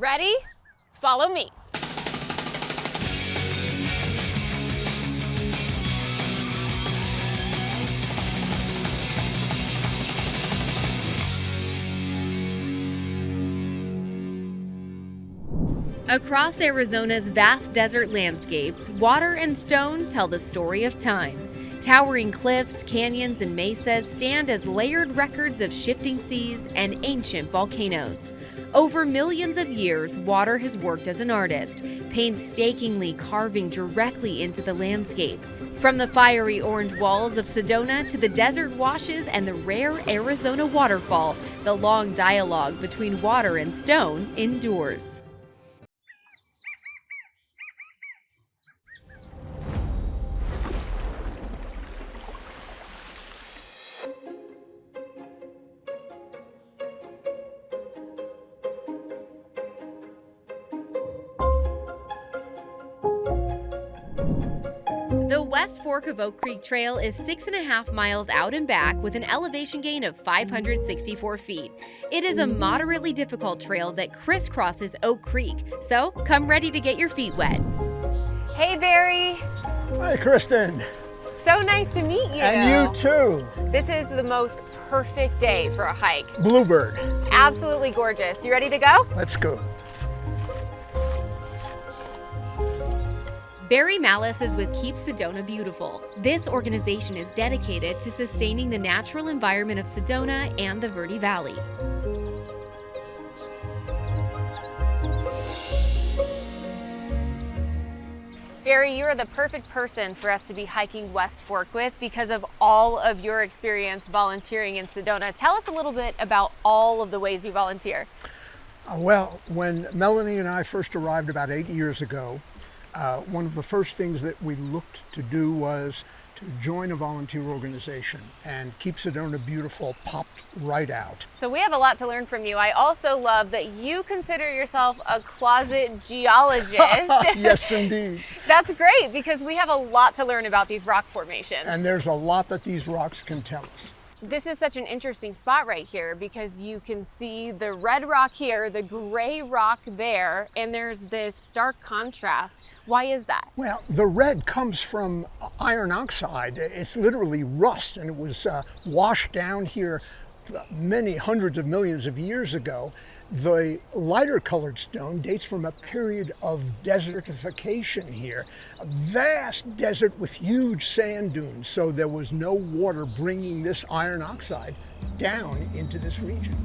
Ready? Follow me. Across Arizona's vast desert landscapes, water and stone tell the story of time. Towering cliffs, canyons, and mesas stand as layered records of shifting seas and ancient volcanoes. Over millions of years, water has worked as an artist, painstakingly carving directly into the landscape. From the fiery orange walls of Sedona to the desert washes and the rare Arizona waterfall, the long dialogue between water and stone endures. The West Fork of Oak Creek Trail is 6.5 miles out and back with an elevation gain of 564 feet. It is a moderately difficult trail that crisscrosses Oak Creek, so come ready to get your feet wet. Hey, Barry. Hi, Kristen. So nice to meet you. And you too. This is the most perfect day for a hike. Bluebird. Absolutely gorgeous. You ready to go? Let's go. Barry Malice is with Keep Sedona Beautiful. This organization is dedicated to sustaining the natural environment of Sedona and the Verde Valley. Barry, you are the perfect person for us to be hiking West Fork with because of all of your experience volunteering in Sedona. Tell us a little bit about all of the ways you volunteer. Well, when Melanie and I first arrived about 8 years ago, one of the first things that we looked to do was to join a volunteer organization, and Keep Sedona Beautiful popped right out. So we have a lot to learn from you. I also love that you consider yourself a closet geologist. Yes, indeed. That's great because we have a lot to learn about these rock formations. And there's a lot that these rocks can tell us. This is such an interesting spot right here because you can see the red rock here, the gray rock there, and there's this stark contrast. Why is that? Well, the red comes from iron oxide. It's literally rust, and it was washed down here many hundreds of millions of years ago. The lighter colored stone dates from a period of desertification here, a vast desert with huge sand dunes, so there was no water bringing this iron oxide down into this region.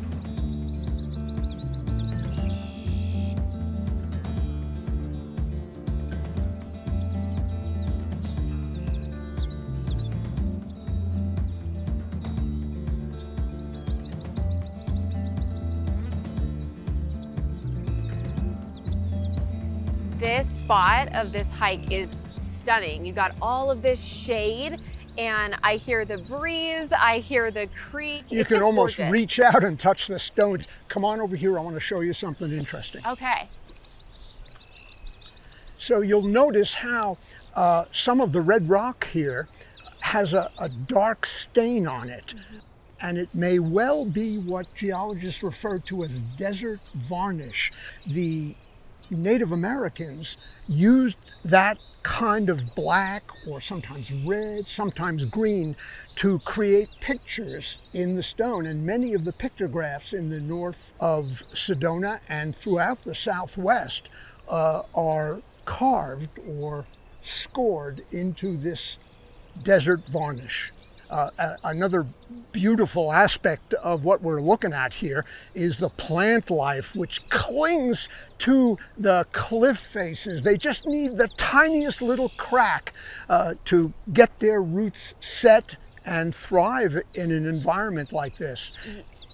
This spot of this hike is stunning. You got all of this shade and I hear the breeze, I hear the creek. You can almost reach out and touch the stones. Come on over here, I want to show you something interesting. Okay. So you'll notice how some of the red rock here has a dark stain on it. Mm-hmm. And it may well be what geologists refer to as desert varnish. The Native Americans used that kind of black, or sometimes red, sometimes green, to create pictures in the stone. And many of the pictographs in the north of Sedona and throughout the Southwest are carved or scored into this desert varnish. Another beautiful aspect of what we're looking at here is the plant life, which clings to the cliff faces. They just need the tiniest little crack to get their roots set and thrive in an environment like this.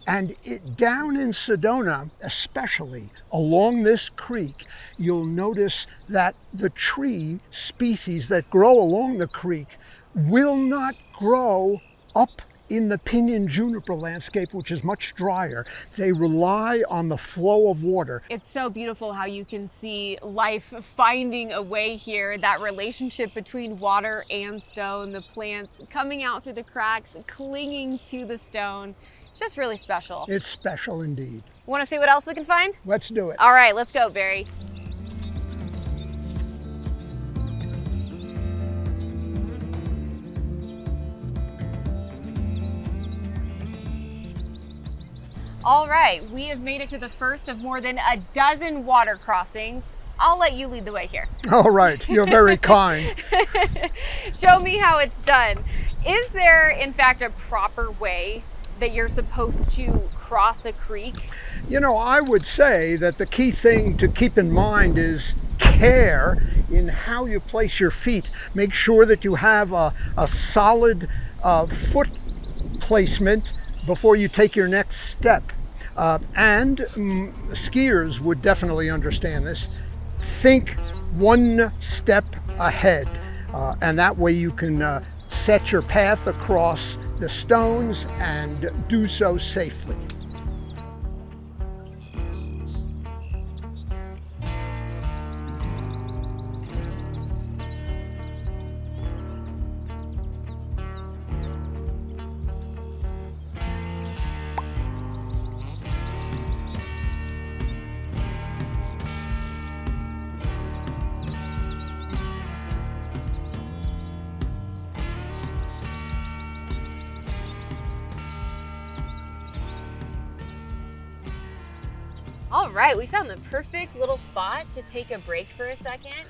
And down in Sedona, especially along this creek, you'll notice that the tree species that grow along the creek will not grow up in the pinyon juniper landscape, which is much drier. They rely on the flow of water. It's so beautiful how you can see life finding a way here, that relationship between water and stone, the plants coming out through the cracks, clinging to the stone. It's just really special. It's special indeed. Want to see what else we can find? Let's do it. All right, let's go, Barry. All right, we have made it to the first of more than a dozen water crossings. I'll let you lead the way here. All right, you're very kind. Show me how it's done. Is there, in fact, a proper way that you're supposed to cross a creek? You know, I would say that the key thing to keep in mind is care in how you place your feet. Make sure that you have a solid foot placement before you take your next step. And skiers would definitely understand this. Think one step ahead, and that way you can set your path across the stones and do so safely. All right, we found the perfect little spot to take a break for a second.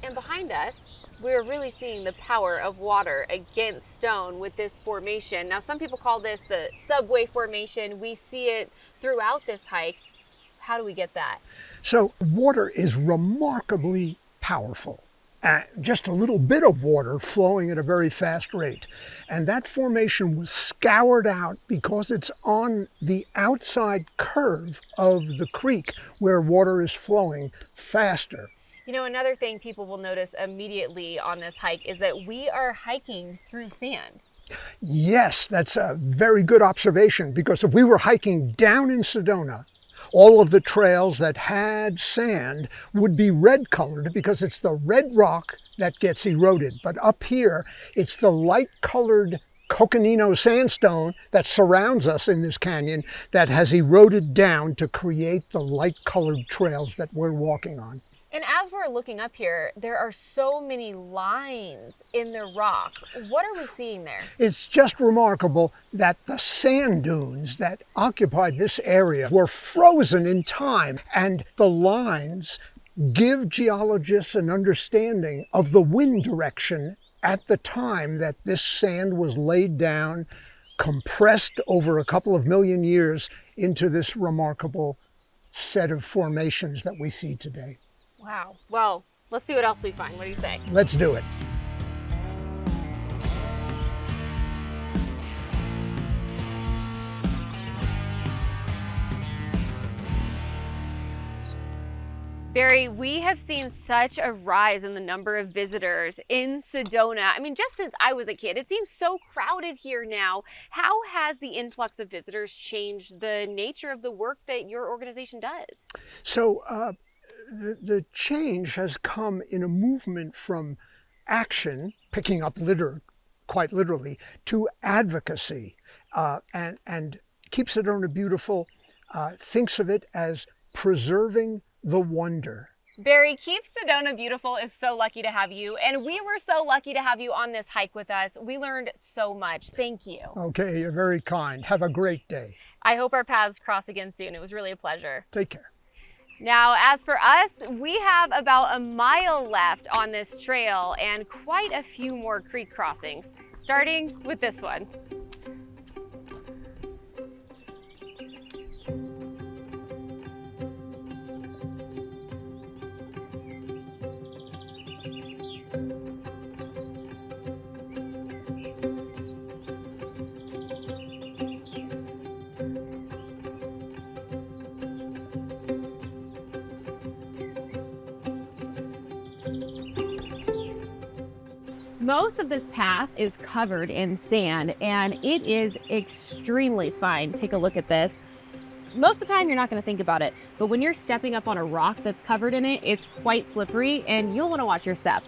And behind us, we're really seeing the power of water against stone with this formation. Now, some people call this the subway formation. We see it throughout this hike. How do we get that? So water is remarkably powerful. Just a little bit of water flowing at a very fast rate. And that formation was scoured out because it's on the outside curve of the creek where water is flowing faster. You know, another thing people will notice immediately on this hike is that we are hiking through sand. Yes, that's a very good observation, because if we were hiking down in Sedona, all of the trails that had sand would be red colored because it's the red rock that gets eroded. But up here, it's the light colored Coconino sandstone that surrounds us in this canyon that has eroded down to create the light colored trails that we're walking on. And as we're looking up here, there are so many lines in the rock. What are we seeing there? It's just remarkable that the sand dunes that occupied this area were frozen in time, and the lines give geologists an understanding of the wind direction at the time that this sand was laid down, compressed over a couple of million years into this remarkable set of formations that we see today. Wow. Well, let's see what else we find. What do you say? Let's do it. Barry, we have seen such a rise in the number of visitors in Sedona. I mean, just since I was a kid, it seems so crowded here now. How has the influx of visitors changed the nature of the work that your organization does? So, the change has come in a movement from action, picking up litter quite literally, to advocacy. And Keep Sedona Beautiful thinks of it as preserving the wonder. Barry, Keep Sedona Beautiful is so lucky to have you, and we were so lucky to have you on this hike with us. We learned so much. Thank you. Okay, you're very kind. Have a great day. I hope our paths cross again soon. It was really a pleasure. Take care. Now, as for us, we have about a mile left on this trail and quite a few more creek crossings, starting with this one. Most of this path is covered in sand, and it is extremely fine. Take a look at this. Most of the time, you're not going to think about it, but when you're stepping up on a rock that's covered in it, it's quite slippery, and you'll want to watch your step.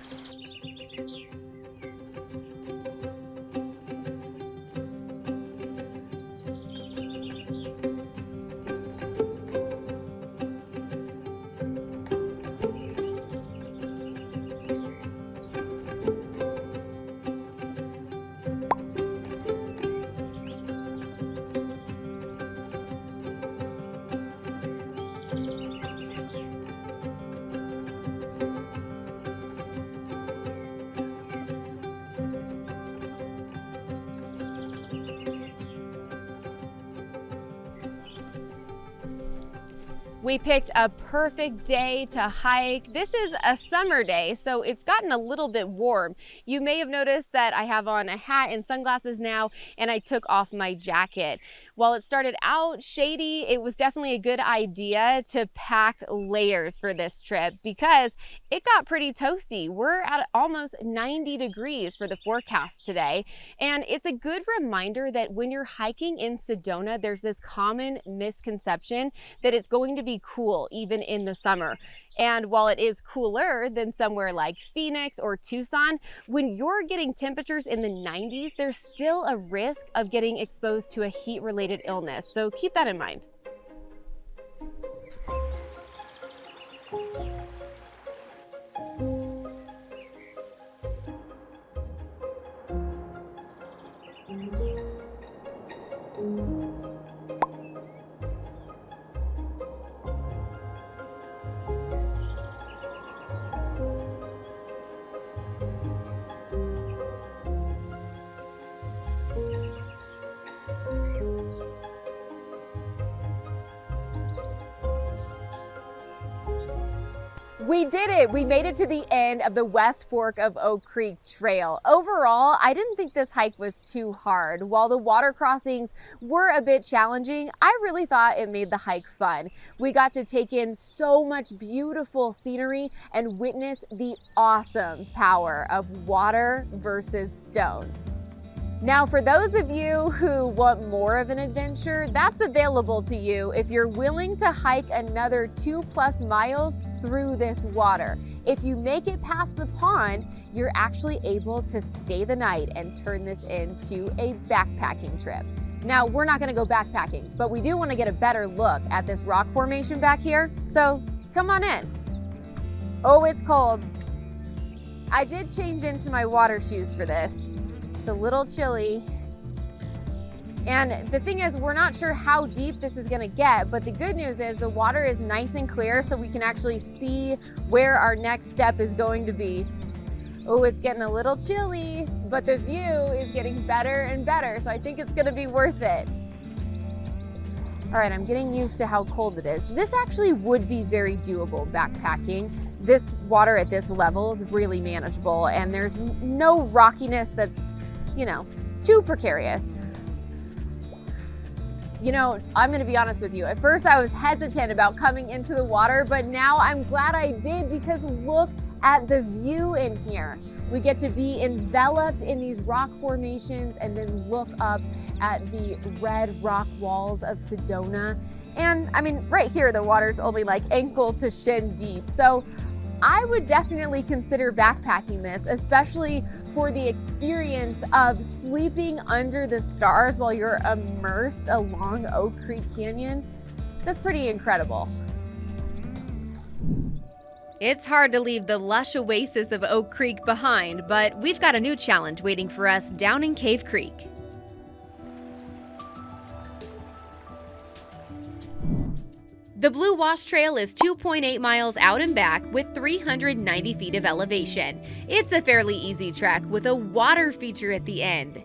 We picked a perfect day to hike. This is a summer day, so it's gotten a little bit warm. You may have noticed that I have on a hat and sunglasses now, and I took off my jacket. While it started out shady, it was definitely a good idea to pack layers for this trip because it got pretty toasty. We're at almost 90 degrees for the forecast today, and it's a good reminder that when you're hiking in Sedona, there's this common misconception that it's going to be cool even in the summer. And while it is cooler than somewhere like Phoenix or Tucson, when you're getting temperatures in the 90s, there's still a risk of getting exposed to a heat-related illness. So keep that in mind. We did it! We made it to the end of the West Fork of Oak Creek Trail. Overall, I didn't think this hike was too hard. While the water crossings were a bit challenging, I really thought it made the hike fun. We got to take in so much beautiful scenery and witness the awesome power of water versus stone. Now, for those of you who want more of an adventure, that's available to you if you're willing to hike another 2+ miles through this water. If you make it past the pond, you're actually able to stay the night and turn this into a backpacking trip. Now, we're not gonna go backpacking, but we do wanna get a better look at this rock formation back here, so come on in. Oh, it's cold. I did change into my water shoes for this. It's a little chilly. And the thing is, we're not sure how deep this is gonna get, but the good news is the water is nice and clear, so we can actually see where our next step is going to be. Oh, it's getting a little chilly, but the view is getting better and better, so I think it's gonna be worth it. All right, I'm getting used to how cold it is. This actually would be very doable backpacking. This water at this level is really manageable, and there's no rockiness that's, you know, too precarious. You know, I'm gonna be honest with you. At first I was hesitant about coming into the water, but now I'm glad I did because look at the view in here. We get to be enveloped in these rock formations and then look up at the red rock walls of Sedona. And I mean, right here, the water's only like ankle to shin deep. So I would definitely consider backpacking this, especially for the experience of sleeping under the stars while you're immersed along Oak Creek Canyon. That's pretty incredible. It's hard to leave the lush oasis of Oak Creek behind, but we've got a new challenge waiting for us down in Cave Creek. The Blue Wash Trail is 2.8 miles out and back with 390 feet of elevation. It's a fairly easy trek with a water feature at the end.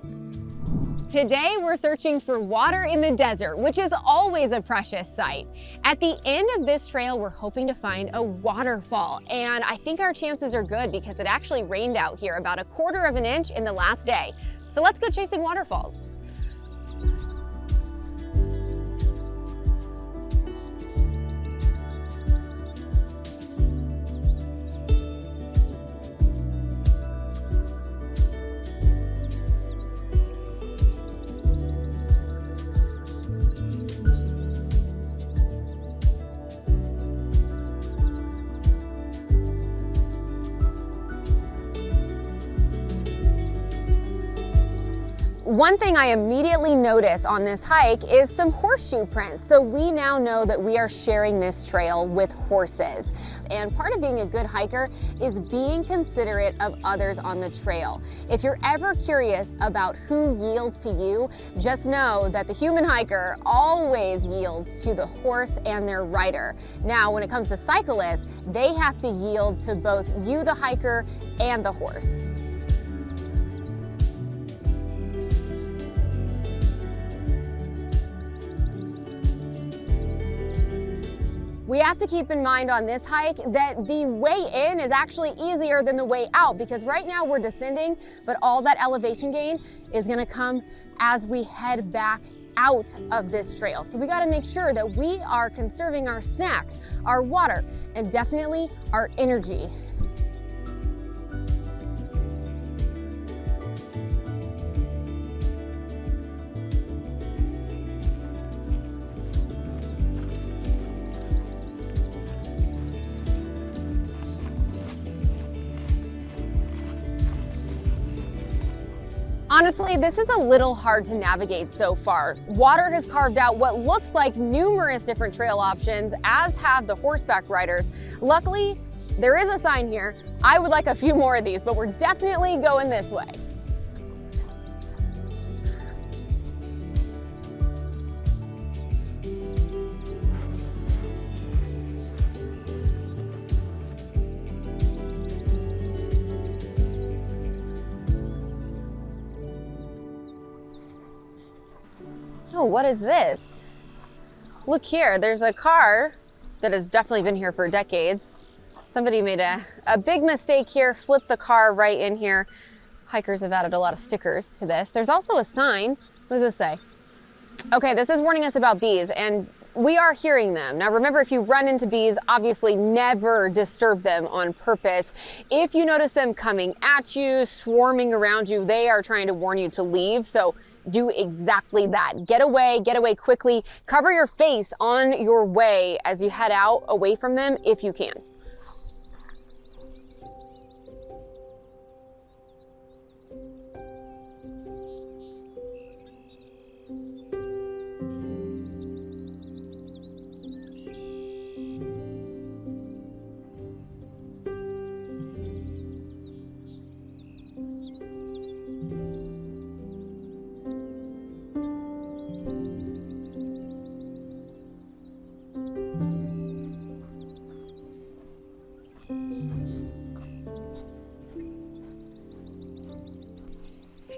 Today we're searching for water in the desert, which is always a precious sight. At the end of this trail, we're hoping to find a waterfall, and I think our chances are good because it actually rained out here about 1/4 of an inch in the last day. So let's go chasing waterfalls. One thing I immediately noticed on this hike is some horseshoe prints. So we now know that we are sharing this trail with horses. And part of being a good hiker is being considerate of others on the trail. If you're ever curious about who yields to you, just know that the human hiker always yields to the horse and their rider. Now, when it comes to cyclists, they have to yield to both you, the hiker, and the horse. We have to keep in mind on this hike that the way in is actually easier than the way out, because right now we're descending, but all that elevation gain is gonna come as we head back out of this trail. So we gotta make sure that we are conserving our snacks, our water, and definitely our energy. Honestly, this is a little hard to navigate so far. Water has carved out what looks like numerous different trail options, as have the horseback riders. Luckily, there is a sign here. I would like a few more of these, but we're definitely going this way. Oh, what is this? Look here, there's a car that has definitely been here for decades. Somebody made a big mistake here, flipped the car right in here. Hikers have added a lot of stickers to this. There's also a sign. What does this say? Okay, this is warning us about bees, and we are hearing them. Now remember, if you run into bees, obviously never disturb them on purpose. If you notice them coming at you, swarming around you, they are trying to warn you to leave. So do exactly that. Get away quickly. Cover your face on your way as you head out away from them if you can.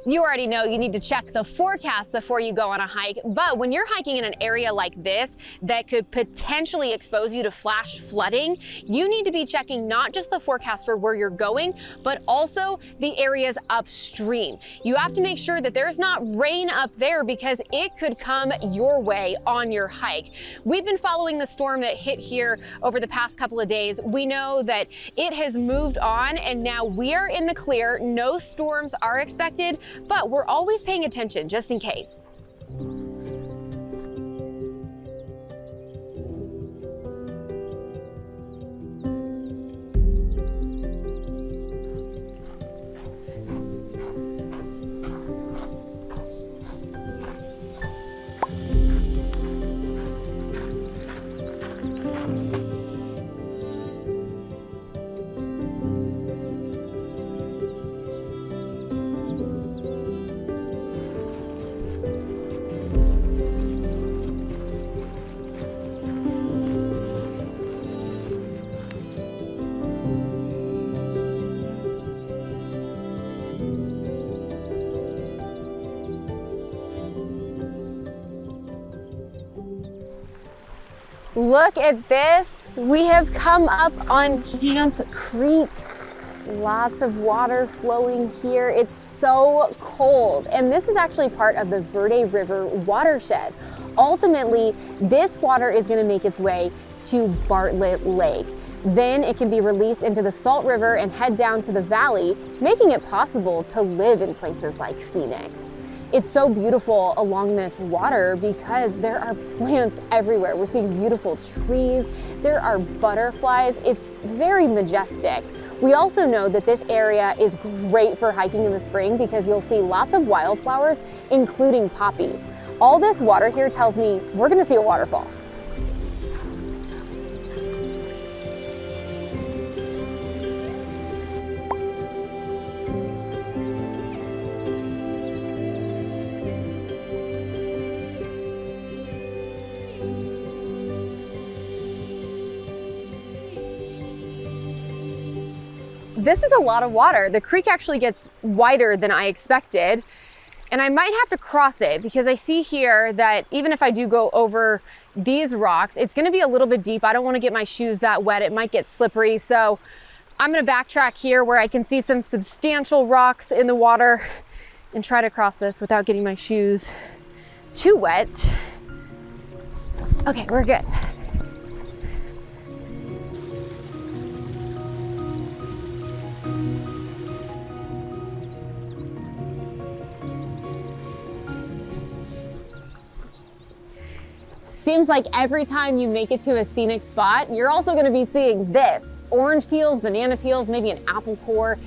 You already know you need to check the forecast before you go on a hike, but when you're hiking in an area like this that could potentially expose you to flash flooding, you need to be checking not just the forecast for where you're going, but also the areas upstream. You have to make sure that there's not rain up there because it could come your way on your hike. We've been following the storm that hit here over the past couple of days. We know that it has moved on and now we are in the clear. No storms are expected, but we're always paying attention just in case. Look at this. We have come up on Camp Creek. Lots of water flowing here. It's so cold. And this is actually part of the Verde River watershed. Ultimately, this water is going to make its way to Bartlett Lake. Then it can be released into the Salt River and head down to the valley, making it possible to live in places like Phoenix. It's so beautiful along this water because there are plants everywhere. We're seeing beautiful trees. There are butterflies. It's very majestic. We also know that this area is great for hiking in the spring because you'll see lots of wildflowers, including poppies. All this water here tells me we're gonna see a waterfall. This is a lot of water. The creek actually gets wider than I expected. And I might have to cross it because I see here that even if I do go over these rocks, it's gonna be a little bit deep. I don't wanna get my shoes that wet. It might get slippery. So I'm gonna backtrack here where I can see some substantial rocks in the water and try to cross this without getting my shoes too wet. Okay, we're good. Seems like every time you make it to a scenic spot, you're also gonna be seeing this. Orange peels, banana peels, maybe an apple core.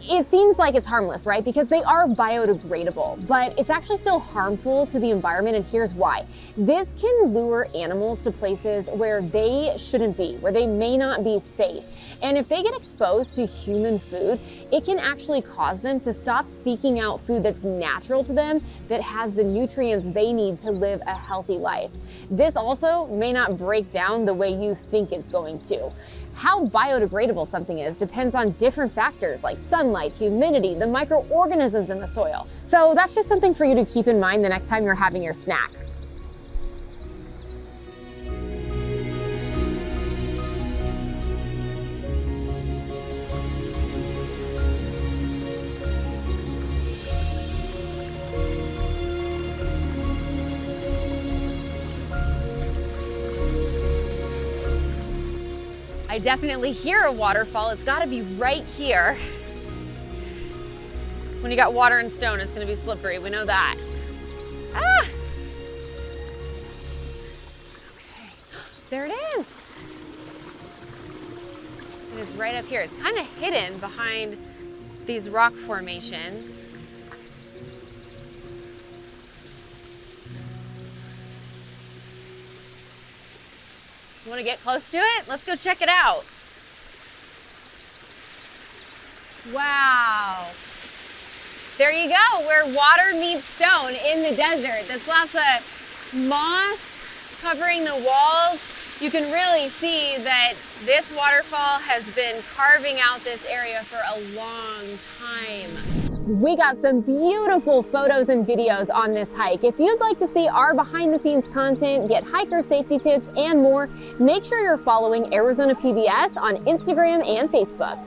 It seems like it's harmless, right? Because they are biodegradable, but it's actually still harmful to the environment, and here's why. This can lure animals to places where they shouldn't be, where they may not be safe. And if they get exposed to human food, it can actually cause them to stop seeking out food that's natural to them, that has the nutrients they need to live a healthy life. This also may not break down the way you think it's going to. How biodegradable something is depends on different factors like sunlight, humidity, the microorganisms in the soil. So that's just something for you to keep in mind the next time you're having your snacks. I definitely hear a waterfall. It's gotta be right here. When you got water and stone, it's gonna be slippery. We know that. Ah! Okay, there it is. It is right up here. It's kind of hidden behind these rock formations. You want to get close to it? Let's go check it out. Wow. There you go, where water meets stone in the desert. That's lots of moss covering the walls. You can really see that this waterfall has been carving out this area for a long time. We got some beautiful photos and videos on this hike. If you'd like to see our behind the scenes content, get hiker safety tips and more, make sure you're following Arizona PBS on Instagram and Facebook.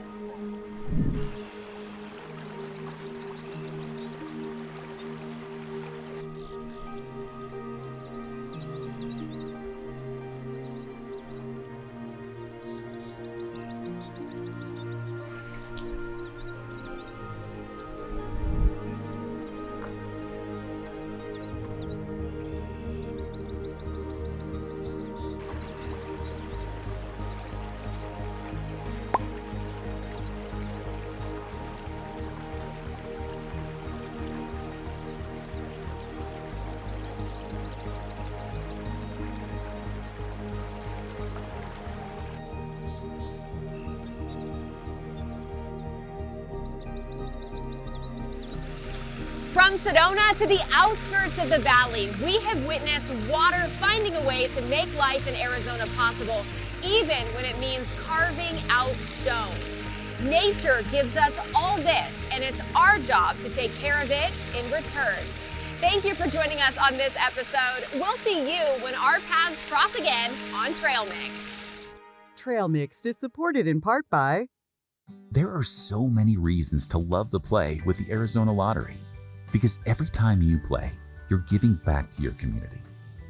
From Sedona to the outskirts of the valley, we have witnessed water finding a way to make life in Arizona possible, even when it means carving out stone. Nature gives us all this, and it's our job to take care of it in return. Thank you for joining us on this episode. We'll see you when our paths cross again on Trail Mixed. Trail Mixed is supported in part by... There are so many reasons to love the play with the Arizona Lottery. Because every time you play, you're giving back to your community.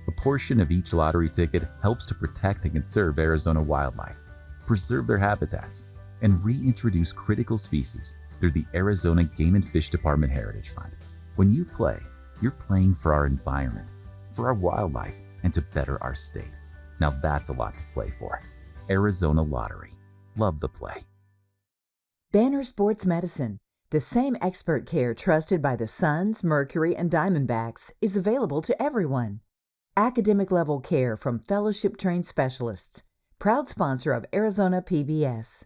A portion of each lottery ticket helps to protect and conserve Arizona wildlife, preserve their habitats, and reintroduce critical species through the Arizona Game and Fish Department Heritage Fund. When you play, you're playing for our environment, for our wildlife, and to better our state. Now that's a lot to play for. Arizona Lottery. Love the play. Banner Sports Medicine, the same expert care trusted by the Suns, Mercury, and Diamondbacks, is available to everyone. Academic-level care from fellowship-trained specialists. Proud sponsor of Arizona PBS.